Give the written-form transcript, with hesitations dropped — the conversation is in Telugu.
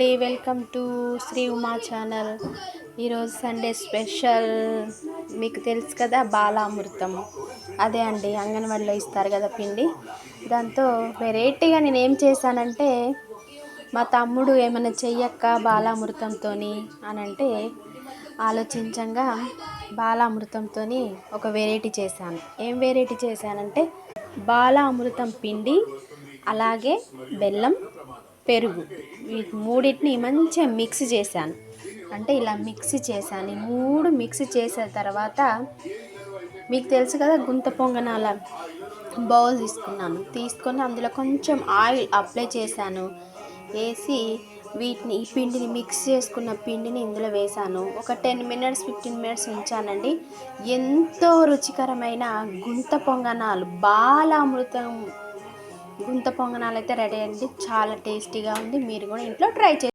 అండి, welcome to Shri Uma channel. ఈరోజు సండే స్పెషల్ మీకు తెలుసు కదా, బాలామృతం. అదే అండి, అంగన్వాడిలో ఇస్తారు కదా పిండి. దాంతో వెరైటీగా నేను ఏం చేశానంటే, మా తమ్ముడు ఏమైనా చెయ్యక్క బాలామృతంతో అని అంటే ఆలోచించంగా బాలామృతంతో ఒక వెరైటీ చేశాను. ఏం వెరైటీ చేశానంటే, బాలామృతం పిండి, అలాగే బెల్లం, పెరుగు, వీటి మూడింటిని మంచిగా మిక్స్ చేశాను. అంటే ఇలా మిక్స్ చేశాను. ఈ మూడు మిక్స్ చేసిన తర్వాత మీకు తెలుసు కదా, గుంత పొంగనాల బౌల్ తీసుకొని అందులో కొంచెం ఆయిల్ అప్లై చేశాను. వేసి వీటిని, ఈ పిండిని మిక్స్ చేసుకున్న పిండిని ఇందులో వేసాను. ఒక 10 మినిట్స్ 15 మినిట్స్ ఉంచానండి. ఎంతో రుచికరమైన గుంత పొంగనాలు, బాలామృతం గుంత పొంగనాలు అయితే రెడీ అండి. చాలా టేస్టీగా ఉంది. మీరు కూడా ఇంట్లో ట్రై చేయండి.